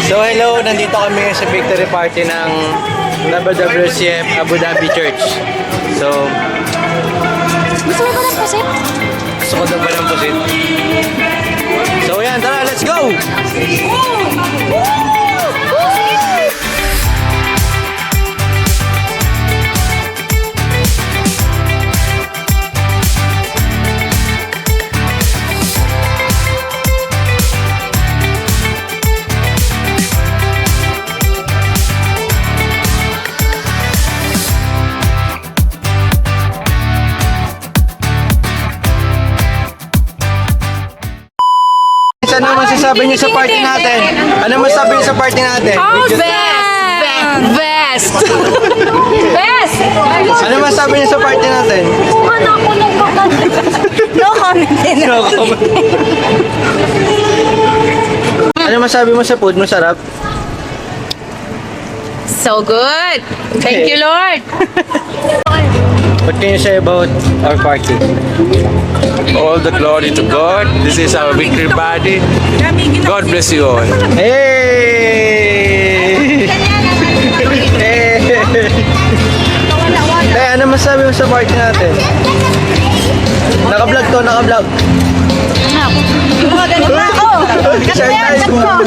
So hello, nandito kami sa victory party ng WWCF Abu Dhabi Church. So, Gusto mo ba ng pusit? gusto ko daw ba ng pusit? So yan, tara, let's go! Ano masasabi niyo sa party natin? Ano masasabi niyo sa party natin? Oh, best! Best! Ano masasabi niyo sa party natin? Ano ako nagkakanta? No comment din. No comment. Ano masabi mo sa food? Masarap? So good! Thank you, Lord! What can you say about our party? All the glory to God. This is our victory party. God bless you all. Hey! Hey! Hey, ano masabi mo sa party natin? Naka-vlog to, naka-vlog. Exercise mo.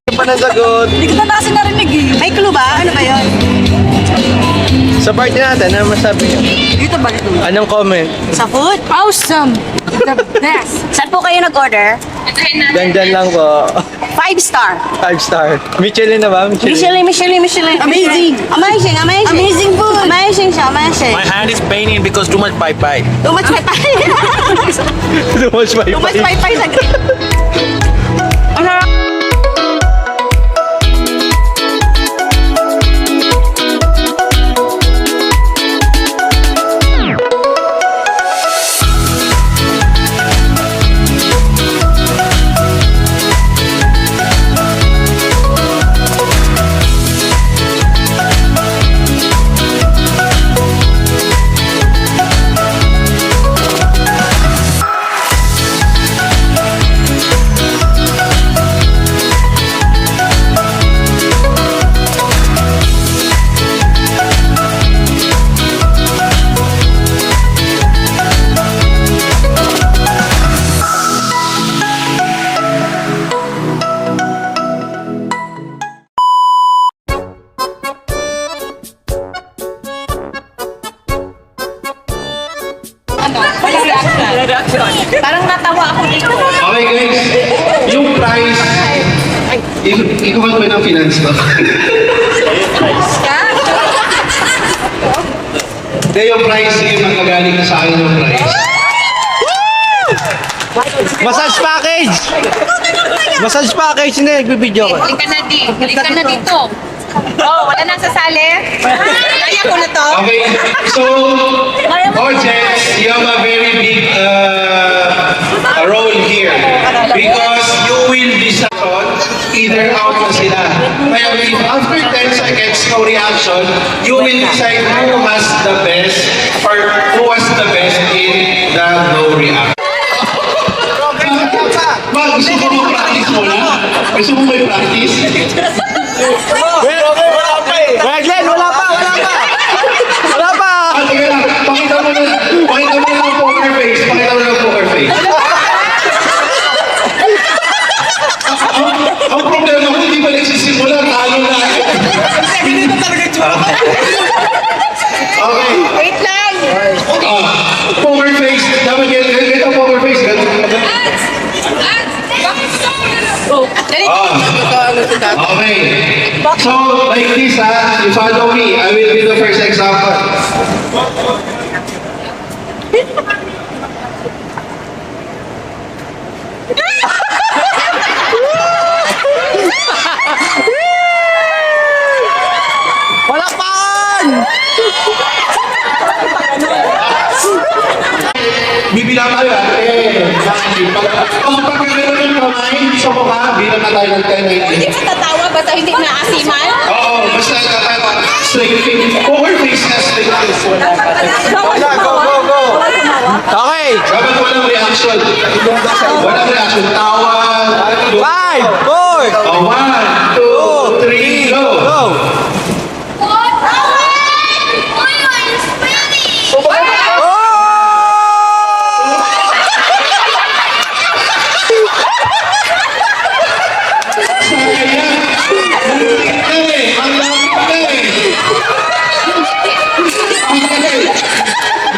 Ano pa nasagot? Hindi ko na kasi narinig eh. May clue ba? Ano ba yun? Sa party natin, ano masabi niyo? Dito ba dito? Anong comment? Sa food? Awesome! The best! Saan po kayo nag-order? Dyan lang po. 5 star. 5 star. Michelin na ba? Michelin. Amazing. Amazing food. Amazing siya, amazing. My hand is paining because too much pie. Too much paypay. Too much Too much paypay sa Parang natawa ako dito. Okay guys, yung price, ikaw ba ng finance ba? Hindi, yung price, yung magagaling na sa akin yung price. Massage package! Massage package na, nagbibideo ka. Halika na di. Halika na dito. Oh, wala nang sasali. Kaya ko na to. Okay, so, Jess, you have a very big role here because you will decide either out na sila. Kaya if after 10 seconds no reaction, you will decide who has the best or who was the best in the no reaction. Mag, gusto mo mag-practice mo na? Gusto mo may practice? Wala Glenn, wala pa! Teka lang, pakita mo na ng poker face. Ang problema ko, hindi ba nagsisimula? Talo na. Ganito talaga tsura. Okay. Wait lang. Poker face. Dapat ganito ang poker face. Okay. So, like this you follow me. I will be the first example. Palakpan! Bibilang tayo Pag meron ng kamay sa mukha, bilang na tayo ng 10, Hindi ka tatawa basta hindi naasiman? Oo, basta straight face. Poker face na straight face. Wala, go! Okay! Dapat walang reaction. Walang reaction. Tawa. go. 5, 4, Oh, 1, 2, 3, go. go!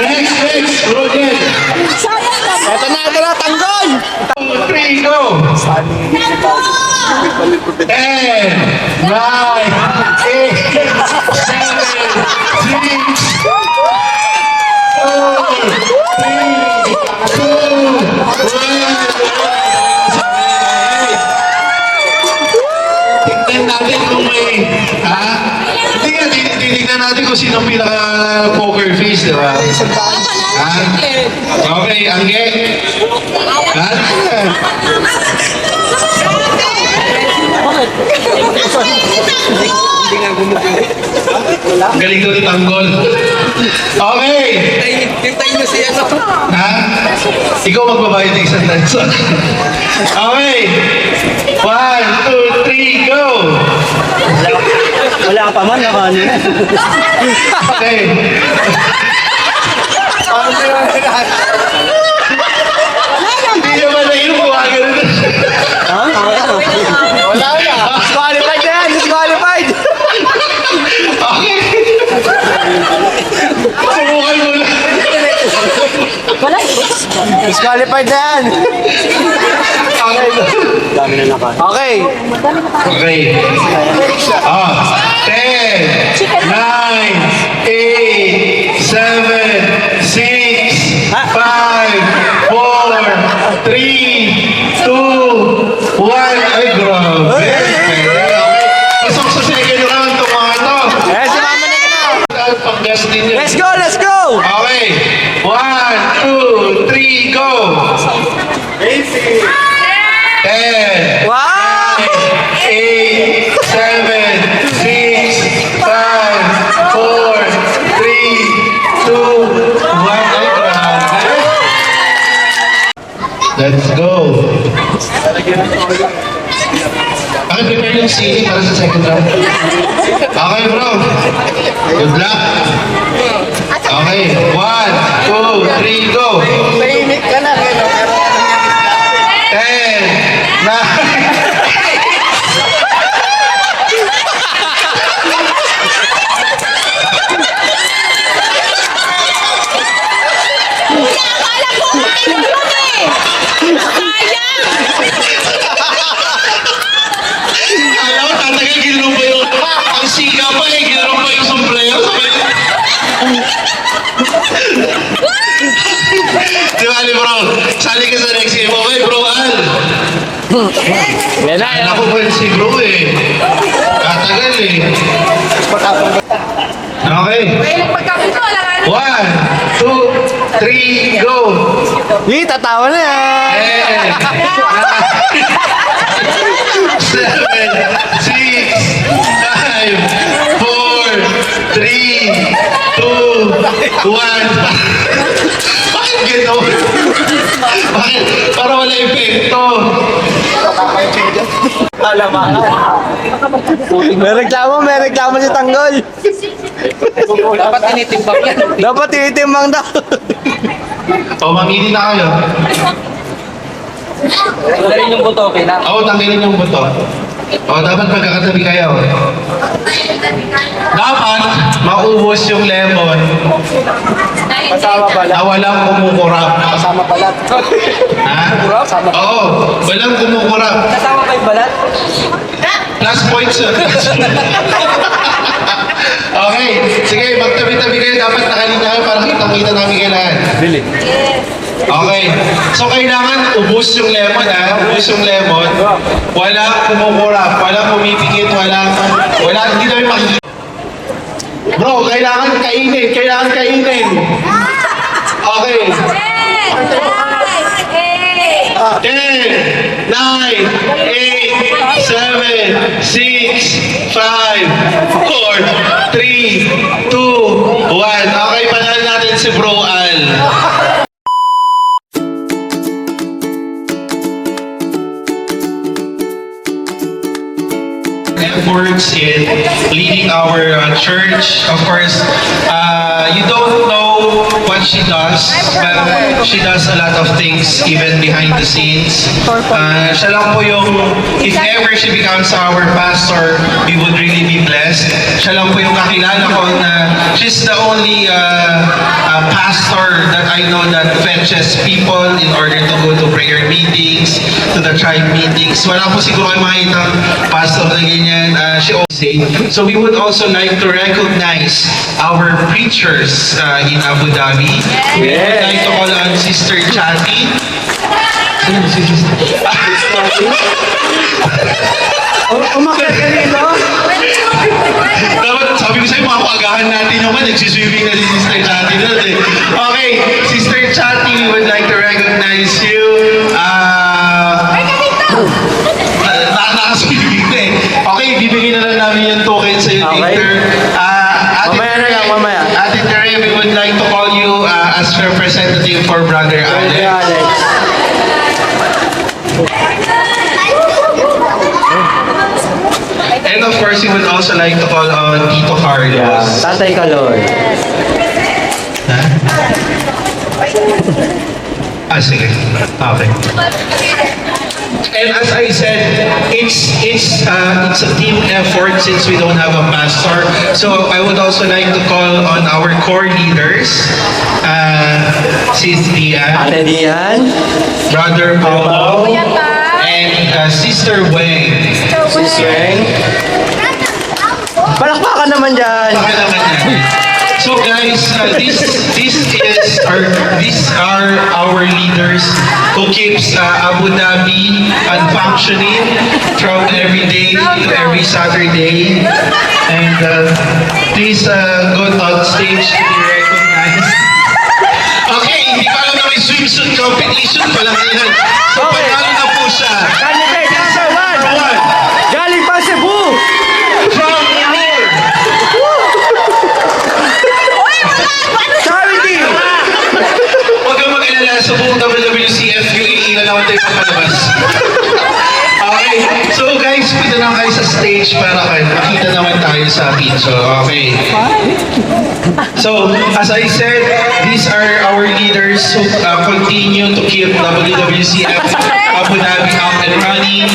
Next, Roger. Ito na, tanggol! 3, go. 10, 9, 8, 7, 6, 5, 4, 3, 2, 1. Tignan natin kung may, ha? Hindi nga, titignan natin kung sino ang pinaka-poker face, di ba? Ha? Okay, Angge. Ha? Ang galing doon ni Tanggol. Okay. Hintayin nyo si ano. Ha? Ikaw magbabayad ng isang tanso. Okay. 1, 2, 3, go! Wala ka pa man, nakaano na. Okay. Hindi naman na yun, buwagan na. Wala na. Disqualified na yan, disqualified! Okay. Subukan mo lang. Disqualified na yan! Okay. Okay. 10, 9, 8, 7, 6, 5, 4, 3, 2, 1. Ay, grabe. Okay. Pasok sa second round itong mga ito. Eh, si Mama na kita. Pag-gas din yun. Let's go, let's go! Okay. 1, 2, 3, go! 10, Wow! 8, 7, 6, 5, 4, 3, 2, 1. Ay, grabe. Let's go. Okay, prepare yung CD para sa second round. Okay, bro. Good luck. Okay, 1, 2, 3, go. Tahimik ka na. 10, 9. Alam mo, tatagal, ginulong pa yung... Ang siga pa eh, ginulong pa yung sombrero. Di ba, Ali, bro? Sali ka sa next game. Okay, bro, Al. Yan na, yan. Ako pa si bro eh. Tatagal eh. Okay. 1, 2, 3, go! Hi, tatawa na yan. 10, 7, 6, 5, 4, 3, 2, 1. Bakit gano'n? Bakit? Para wala epekto. May reklamo si Tanggol. Dapat tinitimbang yan. Dapat tinitimbang daw. O, mamili na kayo. Tanggalin yung buto, okay na? Oo, tanggalin yung buto. O, dapat magkakatabi kayo. Dapat maubos yung lemon na walang kumukurap. Kasama pala. Ha? Oo, walang kumukurap. Kasama pa yung balat? Plus points yun. Okay, sige, magtabi-tabi kayo. Dapat nakalinya kayo para kitang-kita namin kailangan. Bili. Okay, so kailangan ubus yung lemon ha, ubus yung lemon. Walang kumukurap, walang pumipikit, hindi namin makikita. Bro, kailangan kainin. Okay. 10, 9, 8, 7, 6, 5, 4, 3, 2, 1. Okay, panalo natin si Bro Al. efforts in leading our church. Of course, you don't know what she does, but she does a lot of things even behind the scenes. Siya lang po yung, if ever she becomes our pastor, we would really be blessed. Siya lang po yung kakilala ko na she's the only pastor that I know that fetches people in order to go to prayer meetings, to the tribe meetings. Wala po siguro kayo makita pastor na ganyan. She also so we would also like to recognize our preachers in Abu Dhabi. We would like to call on Sister Chati. Sino si Sister? Umakit ka dito? Dapat sabi ko sa'yo, mga pagahan natin naman, nagsiswimming na si Sister Chati doon eh. Okay, Sister Chati, we would like to recognize you. Nakaswimming na eh. Okay, bibigyan na lang namin yung token sa'yo Okay. later. Mamaya na lang, mamaya. Ate Tere, we would like to call you as representative for Brother Alex. Alex. And of course, we would also like to call on Tito Carlos. Tatay Kalor. Sige. Okay. And as I said, it's a team effort since we don't have a pastor. So I would also like to call on our core leaders, Sis Dian, Ate Dian. Brother Paulo, and Sister Weng. Sis Weng. Palakpakan naman dyan. Baka naman yan. So guys, these are our leaders who keeps Abu Dhabi functioning from every day to every Saturday. And please go on stage to be recognized. Okay, hindi pa alam na may swimsuit competition pala yan. So panalo na po siya. Candidate number one. Number one. Galing pa Cebu. From Iloilo. Charity. Huwag kang mag-alala sa buong WWCF, yung iilan naman tayo papalabas. Okay, so guys, pita lang kayo sa stage para makita naman tayo sa picture. Okay. So, as I said, these are our leaders who continue to keep WWCF Abu Dhabi up and running.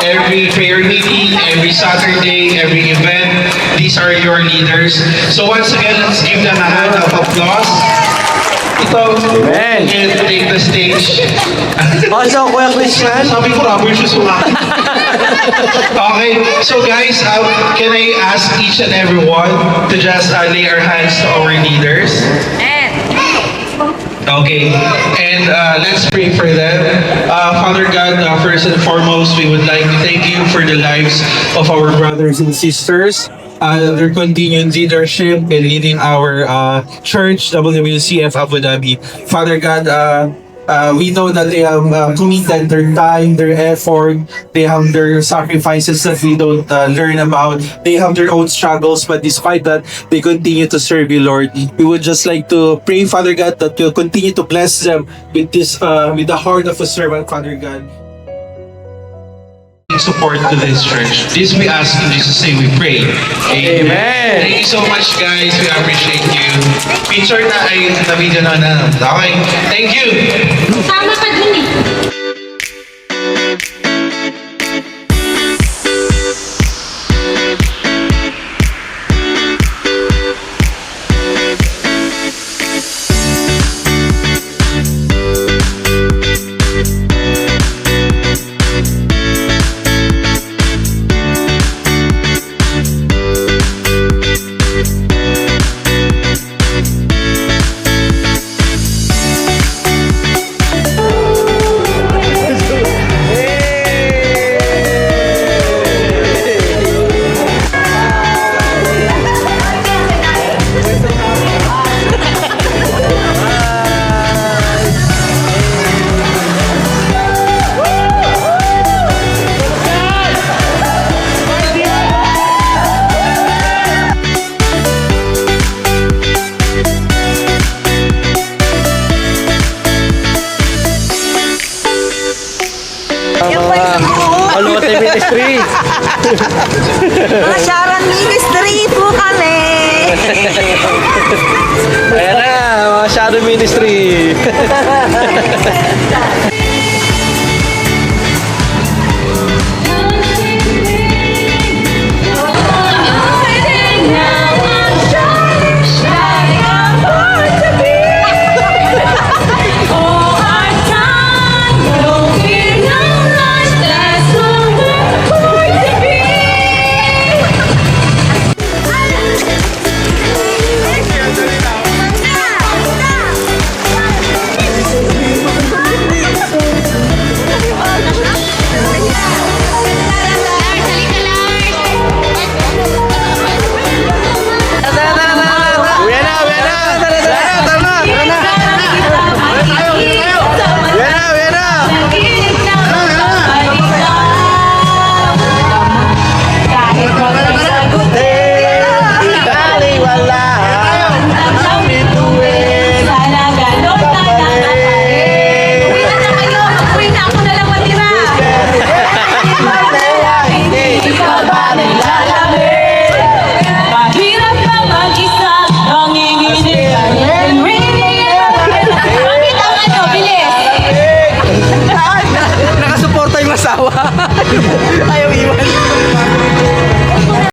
Every prayer meeting, every Saturday, every event, these are your leaders. So once again, let's give them a hand of applause. Ito, Amen. and take the stage. Also, Kuya Christian. Sabi ko, rubber shoes umakin. Okay, so guys, can I ask each and every one to just lay our hands to our leaders? Okay, and let's pray for them. Father God, first and foremost, we would like to thank you for the lives of our brothers and sisters. Their continued leadership in leading our church, WWCF Abu Dhabi. Father God, we know that they have committed their time, their effort, they have their sacrifices that we don't learn about. They have their own struggles, but despite that, they continue to serve you, Lord. We would just like to pray, Father God, that you'll continue to bless them with this, with the heart of a servant, Father God. Support to this church. This we ask in Jesus' name we pray. Amen. Thank you so much, guys. We appreciate you. Picture na ay na video na. Okay. Thank you. Sama ka dun eh. Kalote Ministry. Mga Sharon Ministry po kami. Ayan na, mga Shadow Ministry.